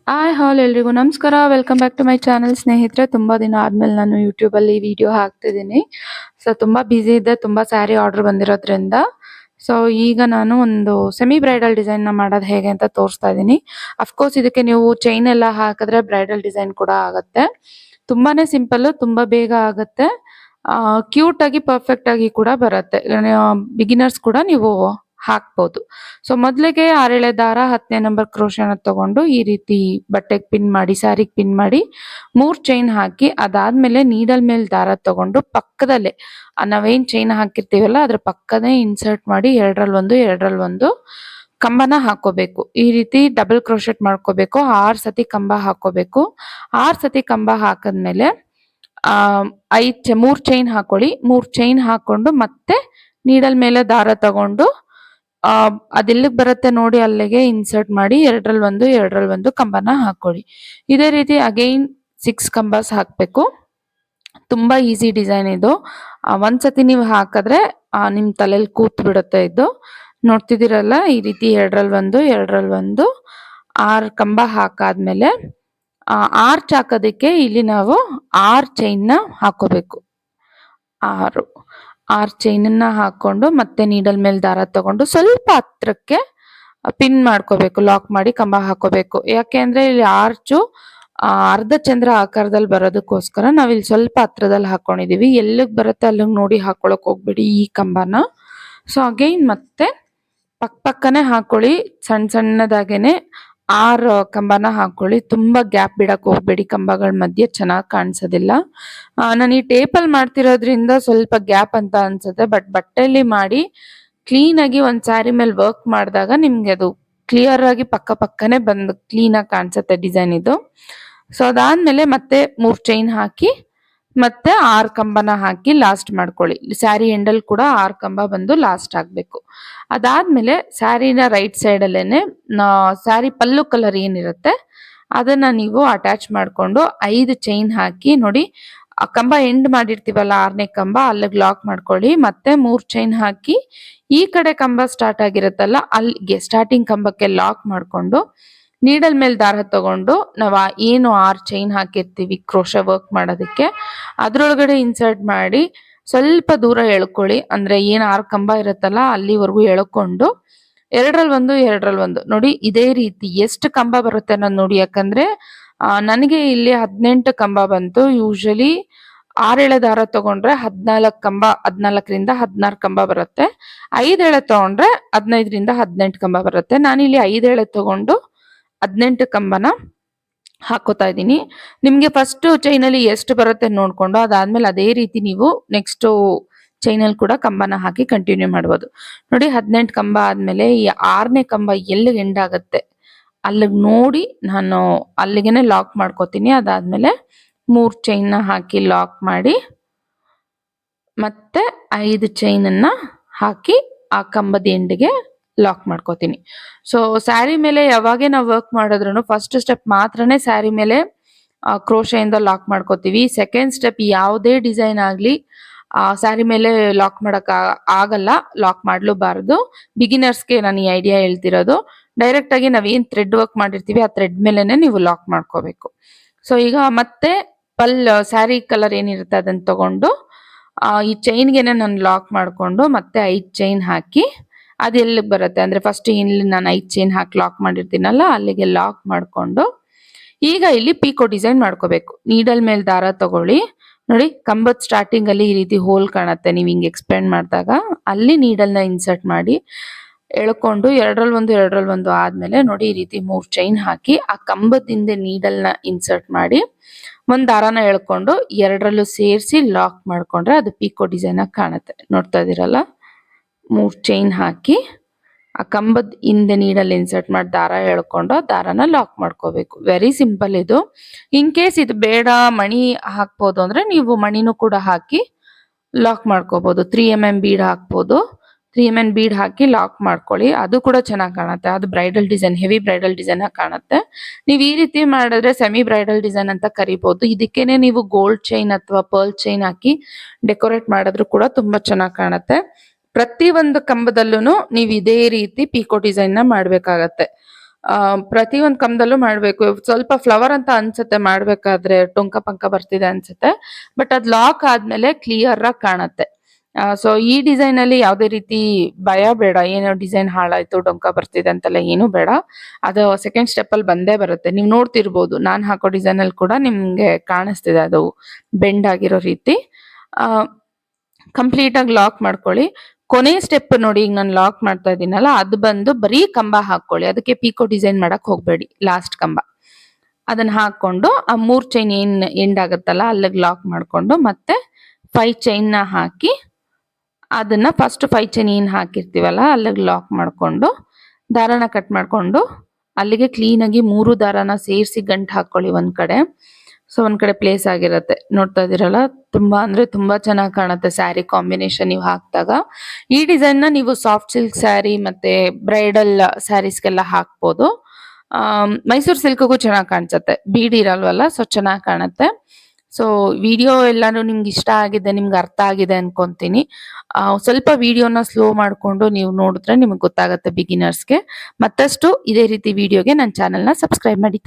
Hi all ಎಲ್ರಿಗೂ ನಮಸ್ಕಾರ. Welcome back to my channel. ಸ್ನೇಹಿತರೆ, ತುಂಬಾ ದಿನ ಆದ್ಮೇಲೆ ನಾನು ಯೂಟ್ಯೂಬ್ ಅಲ್ಲಿ ವಿಡಿಯೋ ಹಾಕ್ತಿದ್ದೀನಿ. ಸೊ ತುಂಬಾ ಬ್ಯುಸಿ ಇದ್ದೆ, ತುಂಬಾ ಸ್ಯಾರಿ ಆರ್ಡರ್ ಬಂದಿರೋದ್ರಿಂದ. ಸೊ ಈಗ ನಾನು ಒಂದು ಸೆಮಿ ಬ್ರೈಡಲ್ ಡಿಸೈನ್ ನ ಮಾಡೋದು ಹೇಗೆ ಅಂತ ತೋರಿಸ್ತಾ ಇದ್ದೀನಿ. ಅಫ್ಕೋರ್ಸ್ ಇದಕ್ಕೆ ನೀವು ಚೈನ್ ಎಲ್ಲ ಹಾಕಿದ್ರೆ ಬ್ರೈಡಲ್ ಡಿಸೈನ್ ಕೂಡ ಆಗತ್ತೆ. ತುಂಬಾನೇ ಸಿಂಪಲ್, ತುಂಬಾ ಬೇಗ ಆಗತ್ತೆ. ಕ್ಯೂಟ್ ಆಗಿ ಪರ್ಫೆಕ್ಟ್ ಆಗಿ ಕೂಡ ಬರುತ್ತೆ. ಬಿಗಿನರ್ಸ್ ಕೂಡ ನೀವು ಹಾಕ್ಬೋದು. ಸೊ ಮೊದಲಿಗೆ 6 ಎಳೆ ದಾರ 10ನೇ ನಂಬರ್ ಕ್ರೋಶನ ತಗೊಂಡು ಈ ರೀತಿ ಬಟ್ಟೆಗೆ ಪಿನ್ ಮಾಡಿ, ಸ್ಯಾರಿಗೆ ಪಿನ್ ಮಾಡಿ 3 ಚೈನ್ ಹಾಕಿ, ಅದಾದ್ಮೇಲೆ ನೀಡಲ್ ಮೇಲೆ ದಾರ ತಗೊಂಡು ಪಕ್ಕದಲ್ಲೇ ನಾವೇನ್ ಚೈನ್ ಹಾಕಿರ್ತೀವಲ್ಲ ಅದ್ರ ಪಕ್ಕನೇ ಇನ್ಸರ್ಟ್ ಮಾಡಿ ಎರಡರಲ್ಲಿ ಒಂದು ಕಂಬನ ಹಾಕೋಬೇಕು. ಈ ರೀತಿ ಡಬಲ್ ಕ್ರೋಶೆಟ್ ಮಾಡ್ಕೋಬೇಕು. 6 ಸತಿ ಕಂಬ ಹಾಕೋಬೇಕು. 6 ಸತಿ ಕಂಬ ಹಾಕದ್ಮೇಲೆ 3 ಚೈನ್ ಹಾಕೊಳ್ಳಿ. 3 ಚೈನ್ ಹಾಕೊಂಡು ಮತ್ತೆ ನೀಡಲ್ ಮೇಲೆ ದಾರ ತಗೊಂಡು ಅದೆಲ್ಲಿಗೆ ಬರುತ್ತೆ ನೋಡಿ ಅಲ್ಲಿಗೆ ಇನ್ಸರ್ಟ್ ಮಾಡಿ ಎರಡರಲ್ಲಿ ಒಂದು ಕಂಬನ ಹಾಕೊಳ್ಳಿ. ಇದೇ ರೀತಿ ಅಗೈನ್ 6 ಕಂಬಸ್ ಹಾಕ್ಬೇಕು. ತುಂಬಾ ಈಸಿ ಡಿಸೈನ್ ಇದು. ಒಂದ್ಸತಿ ನೀವು ಹಾಕಿದ್ರೆ ನಿಮ್ ತಲೆಯಲ್ಲಿ ಕೂತ್ ಬಿಡುತ್ತೆ ಇದು. ನೋಡ್ತಿದ್ದೀರಲ್ಲ, ಈ ರೀತಿ ಎರಡರಲ್ಲಿ ಒಂದು 6 ಕಂಬ ಹಾಕಾದ್ಮೇಲೆ ಆರ್ಚ್ ಹಾಕೋದಕ್ಕೆ ಇಲ್ಲಿ ನಾವು 6 ಚೈನ್ ನ ಹಾಕೋಬೇಕು. 6 ಚೈನನ್ನ ಹಾಕೊಂಡು ಮತ್ತೆ ನೀಡಲ್ ಮೇಲೆ ದಾರ ತಗೊಂಡು ಸ್ವಲ್ಪ ಹತ್ರಕ್ಕೆ ಪಿನ್ ಮಾಡ್ಕೋಬೇಕು, ಲಾಕ್ ಮಾಡಿ ಕಂಬ ಹಾಕೋಬೇಕು. ಯಾಕೆ ಅಂದ್ರೆ ಇಲ್ಲಿ ಆರ್ಚು ಅರ್ಧ ಚಂದ್ರ ಆಕಾರದಲ್ಲಿ ಬರೋದಕ್ಕೋಸ್ಕರ ನಾವಿಲ್ಲಿ ಸ್ವಲ್ಪ ಹತ್ರದಲ್ಲಿ ಹಾಕೊಂಡಿದೀವಿ. ಎಲ್ಲಿಗ್ ಬರುತ್ತೆ ಅಲ್ಲಿಗೆ ನೋಡಿ ಹಾಕೊಳಕ್ ಹೋಗ್ಬೇಡಿ ಈ ಕಂಬನ. ಸೊ ಅಗೈನ್ ಮತ್ತೆ ಪಕ್ಕನೆ ಹಾಕೊಳ್ಳಿ, ಸಣ್ಣದಾಗೇನೆ 6 ಕಂಬನ ಹಾಕೊಳ್ಳಿ. ತುಂಬಾ ಗ್ಯಾಪ್ ಬಿಡಕ್ ಹೋಗ್ಬೇಡಿ, ಕಂಬಗಳ ಮಧ್ಯೆ ಚೆನ್ನಾಗಿ ಕಾಣಿಸೋದಿಲ್ಲ. ನಾನು ಈ ಟೇಪಲ್ಲಿ ಮಾಡ್ತಿರೋದ್ರಿಂದ ಸ್ವಲ್ಪ ಗ್ಯಾಪ್ ಅಂತ ಅನ್ಸುತ್ತೆ, ಬಟ್ ಬಟ್ಟೆಯಲ್ಲಿ ಮಾಡಿ ಕ್ಲೀನ್ ಆಗಿ ಒಂದ್ ಸ್ಯಾರಿ ಮೇಲೆ ವರ್ಕ್ ಮಾಡಿದಾಗ ನಿಮ್ಗೆ ಅದು ಕ್ಲಿಯರ್ ಆಗಿ ಪಕ್ಕನೆ ಬಂದು ಕ್ಲೀನ್ ಆಗಿ ಕಾಣಿಸುತ್ತೆ ಡಿಸೈನ್ ಇದು. ಸೊ ಅದಾದ್ಮೇಲೆ ಮತ್ತೆ 3 ಚೈನ್ ಹಾಕಿ ಮತ್ತೆ 6 ಕಂಬನ ಹಾಕಿ ಲಾಸ್ಟ್ ಮಾಡ್ಕೊಳ್ಳಿ. ಸ್ಯಾರಿ ಎಂಡಲ್ ಕೂಡ 6 ಕಂಬ ಬಂದು ಲಾಸ್ಟ್ ಆಗ್ಬೇಕು. ಅದಾದ್ಮೇಲೆ ಸ್ಯಾರಿನ ರೈಟ್ ಸೈಡ್ ಅಲ್ಲೇನೆ ಸ್ಯಾರಿ ಪಲ್ಲು ಕಲರ್ ಏನಿರುತ್ತೆ ಅದನ್ನ ನೀವು ಅಟ್ಯಾಚ್ ಮಾಡ್ಕೊಂಡು 5 ಚೈನ್ ಹಾಕಿ ನೋಡಿ, ಆ ಕಂಬ ಎಂಡ್ ಮಾಡಿರ್ತೀವಲ್ಲ 6ನೇ ಕಂಬ ಅಲ್ಲಿಗೆ ಲಾಕ್ ಮಾಡ್ಕೊಳ್ಳಿ. ಮತ್ತೆ 3 ಚೈನ್ ಹಾಕಿ ಈ ಕಡೆ ಕಂಬ ಸ್ಟಾರ್ಟ್ ಆಗಿರುತ್ತಲ್ಲ ಅಲ್ಲಿಗೆ ಸ್ಟಾರ್ಟಿಂಗ್ ಕಂಬಕ್ಕೆ ಲಾಕ್ ಮಾಡ್ಕೊಂಡು ನೀಡಲ್ ಮೇಲೆ ದಾರ ತಗೊಂಡು ನಾವು ಏನು 6 ಚೈನ್ ಹಾಕಿರ್ತೀವಿ ಕ್ರೋಶ ವರ್ಕ್ ಮಾಡೋದಕ್ಕೆ ಅದ್ರೊಳಗಡೆ ಇನ್ಸರ್ಟ್ ಮಾಡಿ ಸ್ವಲ್ಪ ದೂರ ಎಳ್ಕೊಳ್ಳಿ. ಅಂದ್ರೆ ಏನ್ 6 ಕಂಬ ಇರುತ್ತಲ್ಲ ಅಲ್ಲಿವರೆಗೂ ಎಳ್ಕೊಂಡು ಎರಡರಲ್ಲಿ ಒಂದು ನೋಡಿ ಇದೇ ರೀತಿ ಎಷ್ಟು ಕಂಬ ಬರುತ್ತೆ ಅನ್ನೋದು ನೋಡಿ. ಯಾಕಂದ್ರೆ ನನಗೆ ಇಲ್ಲಿ 18 ಕಂಬ ಬಂತು. ಯೂಶಲಿ 6 ಎಳೆ ದಾರ ತಗೊಂಡ್ರೆ 14 ಕಂಬ, 14ರಿಂದ 16 ಕಂಬ ಬರುತ್ತೆ. 5 ಎಳೆ ತಗೊಂಡ್ರೆ 15ರಿಂದ 18 ಕಂಬ ಬರುತ್ತೆ. ನಾನಿಲ್ಲಿ 5 ಎಳೆ ತಗೊಂಡು 18 ಕಂಬನ ಹಾಕೋತಾ ಇದ್ದೀನಿ. ನಿಮ್ಗೆ ಫಸ್ಟ್ ಚೈನಲ್ಲಿ ಎಷ್ಟು ಬರುತ್ತೆ ನೋಡ್ಕೊಂಡು ಅದಾದ್ಮೇಲೆ ಅದೇ ರೀತಿ ನೀವು ನೆಕ್ಸ್ಟ್ ಚೈನಲ್ಲಿ ಕೂಡ ಕಂಬನ ಹಾಕಿ ಕಂಟಿನ್ಯೂ ಮಾಡ್ಬೋದು. ನೋಡಿ 18 ಕಂಬ ಆದ್ಮೇಲೆ ಈ 6ನೇ ಕಂಬ ಎಲ್ಲಿಗೆ ಎಂಡ್ ಆಗುತ್ತೆ ಅಲ್ಲಿಗೆ ನೋಡಿ ನಾನು ಅಲ್ಲಿಗೆನೆ ಲಾಕ್ ಮಾಡ್ಕೋತೀನಿ. ಅದಾದ್ಮೇಲೆ 3 ಚೈನ್ ನ ಹಾಕಿ ಲಾಕ್ ಮಾಡಿ ಮತ್ತೆ 5 ಚೈನ್ ಅನ್ನ ಹಾಕಿ ಆ ಕಂಬದ ಎಂಡ್ಗೆ ಲಾಕ್ ಮಾಡ್ಕೋತೀನಿ. ಸೊ ಸ್ಯಾರಿ ಮೇಲೆ ಯಾವಾಗೇ ನಾವು ವರ್ಕ್ ಮಾಡಿದ್ರು ಫಸ್ಟ್ ಸ್ಟೆಪ್ ಮಾತ್ರನೇ ಸ್ಯಾರಿ ಮೇಲೆ ಕ್ರೋಶೆಯಿಂದ ಲಾಕ್ ಮಾಡ್ಕೋತೀವಿ. ಸೆಕೆಂಡ್ ಸ್ಟೆಪ್ ಯಾವುದೇ ಡಿಸೈನ್ ಆಗ್ಲಿ ಸ್ಯಾರಿ ಮೇಲೆ ಲಾಕ್ ಮಾಡಕ್ ಆಗಲ್ಲ, ಲಾಕ್ ಮಾಡ್ಲೂಬಾರದು. ಬಿಗಿನರ್ಸ್ಗೆ ನಾನು ಈ ಐಡಿಯಾ ಹೇಳ್ತಿರೋದು. ಡೈರೆಕ್ಟ್ ಆಗಿ ನಾವೇನ್ ಥ್ರೆಡ್ ವರ್ಕ್ ಮಾಡಿರ್ತೀವಿ ಆ ಥ್ರೆಡ್ ಮೇಲೆನೆ ನೀವು ಲಾಕ್ ಮಾಡ್ಕೋಬೇಕು. ಸೊ ಈಗ ಮತ್ತೆ ಸ್ಯಾರಿ ಕಲರ್ ಏನಿರುತ್ತೆ ಅದನ್ನ ತಗೊಂಡು ಈ ಚೈನ್ಗೆನೆ ನಾನು ಲಾಕ್ ಮಾಡ್ಕೊಂಡು ಮತ್ತೆ 5 ಚೈನ್ ಹಾಕಿ ಅದು ಎಲ್ಲಿಗೆ ಬರುತ್ತೆ ಅಂದ್ರೆ ಫಸ್ಟ್ ಇಲ್ಲಿ ನಾನು 5 ಚೈನ್ ಹಾಕಿ ಲಾಕ್ ಮಾಡಿರ್ತೀನಲ್ಲ ಅಲ್ಲಿಗೆ ಲಾಕ್ ಮಾಡ್ಕೊಂಡು ಈಗ ಇಲ್ಲಿ ಪಿಕೋ ಡಿಸೈನ್ ಮಾಡ್ಕೋಬೇಕು. ನೀಡಲ್ ಮೇಲೆ ದಾರ ತಗೊಳ್ಳಿ. ನೋಡಿ ಕಂಬದ ಸ್ಟಾರ್ಟಿಂಗ್ ಅಲ್ಲಿ ಈ ರೀತಿ ಹೋಲ್ ಕಾಣುತ್ತೆ. ನೀವು ಹಿಂಗೆ ಎಕ್ಸ್ಪೆಂಡ್ ಮಾಡಿದಾಗ ಅಲ್ಲಿ ನೀಡಲ್ ನ ಇನ್ಸರ್ಟ್ ಮಾಡಿ ಎಳ್ಕೊಂಡು ಎರಡರಲ್ಲಿ ಒಂದು ಆದ್ಮೇಲೆ ನೋಡಿ ಈ ರೀತಿ 3 ಚೈನ್ ಹಾಕಿ ಆ ಕಂಬದಿಂದ ನೀಡಲ್ ನ ಇನ್ಸರ್ಟ್ ಮಾಡಿ ಒಂದ್ ದಾರಾನ ಎಳ್ಕೊಂಡು ಎರಡರಲ್ಲೂ ಸೇರಿಸಿ ಲಾಕ್ ಮಾಡ್ಕೊಂಡ್ರೆ ಅದು ಪಿಕೋ ಡಿಸೈನ್ ಆಗಿ ಕಾಣುತ್ತೆ. ನೋಡ್ತಾ ಇದೀರಲ್ಲ, 3 ಚೈನ್ ಹಾಕಿ ಆ ಕಂಬದ ಹಿಂದೆ ನೀಡಲ್ ಇನ್ಸರ್ಟ್ ಮಾಡಿ ದಾರ ಎಳ್ಕೊಂಡು ದಾರಾನ ಲಾಕ್ ಮಾಡ್ಕೋಬೇಕು. ವೆರಿ ಸಿಂಪಲ್ ಇದು. ಇನ್ ಕೇಸ್ ಇದು ಬೇಡ ಮಣಿ ಹಾಕ್ಬೋದು ಅಂದ್ರೆ ನೀವು ಮಣಿನೂ ಕೂಡ ಹಾಕಿ ಲಾಕ್ ಮಾಡ್ಕೋಬಹುದು. 3mm ಬೀಡ್ ಹಾಕ್ಬೋದು. 3mm ಬೀಡ್ ಹಾಕಿ ಲಾಕ್ ಮಾಡ್ಕೊಳ್ಳಿ, ಅದು ಕೂಡ ಚೆನ್ನಾಗಿ ಕಾಣುತ್ತೆ. ಅದು bridal design, heavy bridal design ಆಗಿ ಕಾಣುತ್ತೆ. ನೀವು ಈ ರೀತಿ ಮಾಡಿದ್ರೆ ಸೆಮಿ ಬ್ರೈಡಲ್ ಡಿಸೈನ್ ಅಂತ ಕರಿಬಹುದು. ಇದಕ್ಕೇನೆ ನೀವು ಗೋಲ್ಡ್ ಚೈನ್ ಅಥವಾ ಪರ್ಲ್ ಚೈನ್ ಹಾಕಿ ಡೆಕೋರೇಟ್ ಮಾಡಿದ್ರು ಕೂಡ ತುಂಬಾ ಚೆನ್ನಾಗಿ ಕಾಣುತ್ತೆ. ಪ್ರತಿ ಒಂದು ಕಂಬದಲ್ಲೂ ನೀವು ಇದೇ ರೀತಿ ಪಿಕೋ ಡಿಸೈನ್ ನ ಮಾಡ್ಬೇಕಾಗತ್ತೆ. ಪ್ರತಿಯೊಂದ್ ಕಂಬದಲ್ಲೂ ಮಾಡ್ಬೇಕು. ಸ್ವಲ್ಪ ಫ್ಲವರ್ ಅಂತ ಅನ್ಸುತ್ತೆ ಮಾಡ್ಬೇಕಾದ್ರೆ, ಟೊಂಕ ಪಂಕ ಬರ್ತಿದೆ ಅನ್ಸುತ್ತೆ. ಬಟ್ ಅದ್ ಲಾಕ್ ಆದ್ಮೇಲೆ ಕ್ಲಿಯರ್ ಆಗಿ ಕಾಣತ್ತೆ. ಸೊ ಈ ಡಿಸೈನ್ ಅಲ್ಲಿ ಯಾವ್ದೇ ರೀತಿ ಭಯ ಬೇಡ. ಏನೋ ಡಿಸೈನ್ ಹಾಳಾಯ್ತು, ಡೊಂಕ ಬರ್ತಿದೆ ಅಂತೆಲ್ಲ ಏನು ಬೇಡ. ಅದು ಸೆಕೆಂಡ್ ಸ್ಟೆಪ್ ಅಲ್ಲಿ ಬಂದೇ ಬರುತ್ತೆ. ನೀವ್ ನೋಡ್ತಿರ್ಬೋದು ನಾನ್ ಹಾಕೋ ಡಿಸೈನ್ ಅಲ್ಲಿ ಕೂಡ ನಿಮ್ಗೆ ಕಾಣಿಸ್ತಿದೆ ಅದು ಬೆಂಡ್ ಆಗಿರೋ ರೀತಿ. ಕಂಪ್ಲೀಟ್ ಆಗಿ ಲಾಕ್ ಮಾಡ್ಕೊಳ್ಳಿ. ಕೊನೆ ಸ್ಟೆಪ್ ನೋಡಿ, ಈಗ ನಾನು ಲಾಕ್ ಮಾಡ್ತಾ ಇದ್ದೀನಲ್ಲ, ಅದು ಬಂದು ಬರೀ ಕಂಬ ಹಾಕೊಳ್ಳಿ. ಅದಕ್ಕೆ ಪೀಕೋ ಡಿಸೈನ್ ಮಾಡಕ್ ಹೋಗ್ಬೇಡಿ. ಲಾಸ್ಟ್ ಕಂಬ ಅದನ್ನ ಹಾಕೊಂಡು ಆ 3 ಚೈನ್ ಏನ್ ಎಂಡ್ ಆಗುತ್ತಲ್ಲ ಅಲ್ಲಿಗೆ ಲಾಕ್ ಮಾಡ್ಕೊಂಡು ಮತ್ತೆ 5 ಚೈನ್ ನ ಹಾಕಿ ಅದನ್ನ ಫಸ್ಟ್ 5 ಚೈನ್ ಏನ್ ಹಾಕಿರ್ತೀವಲ್ಲ ಅಲ್ಲಿಗೆ ಲಾಕ್ ಮಾಡ್ಕೊಂಡು ದಾರನ ಕಟ್ ಮಾಡ್ಕೊಂಡು ಅಲ್ಲಿಗೆ ಕ್ಲೀನ್ ಆಗಿ 3 ದಾರನ ಸೇರಿಸಿ ಗಂಟ್ ಹಾಕೊಳ್ಳಿ ಒಂದ್ ಕಡೆ. ಸೊ ಒಂದ್ ಕಡೆ ಪ್ಲೇಸ್ ಆಗಿರತ್ತೆ. ನೋಡ್ತಾ ಇದೀರಲ್ಲ, ತುಂಬಾ ಅಂದ್ರೆ ತುಂಬಾ ಚೆನ್ನಾಗಿ ಕಾಣುತ್ತೆ ಸ್ಯಾರಿ ಕಾಂಬಿನೇಷನ್ ನೀವು ಹಾಕಿದಾಗ. ಈ ಡಿಸೈನ್ ನ ನೀವು ಸಾಫ್ಟ್ ಸಿಲ್ಕ್ ಸ್ಯಾರಿ ಮತ್ತೆ ಬ್ರೈಡಲ್ ಸ್ಯಾರೀಸ್ಗೆಲ್ಲ ಹಾಕ್ಬೋದು. ಮೈಸೂರ್ ಸಿಲ್ಕ್ಗೂ ಚೆನ್ನಾಗಿ ಕಾಣಿಸುತ್ತೆ, ಬೀಡ್ ಇರಲ್ವಲ್ಲ, ಸೊ ಚೆನ್ನಾಗಿ ಕಾಣುತ್ತೆ. ಸೊ ವಿಡಿಯೋ ಎಲ್ಲಾನು ನಿಮ್ಗೆ ಇಷ್ಟ ಆಗಿದೆ, ನಿಮ್ಗೆ ಅರ್ಥ ಆಗಿದೆ ಅನ್ಕೊಂತೀನಿ. ಸ್ವಲ್ಪ ವಿಡಿಯೋನ ಸ್ಲೋ ಮಾಡ್ಕೊಂಡು ನೀವು ನೋಡಿದ್ರೆ ನಿಮ್ಗೆ ಗೊತ್ತಾಗುತ್ತೆ ಬಿಗಿನರ್ಸ್ಗೆ. ಮತ್ತಷ್ಟು ಇದೇ ರೀತಿ ವಿಡಿಯೋಗೆ ನನ್ನ ಚಾನೆಲ್ನ ಸಬ್ಸ್ಕ್ರೈಬ್ ಮಾಡಿ.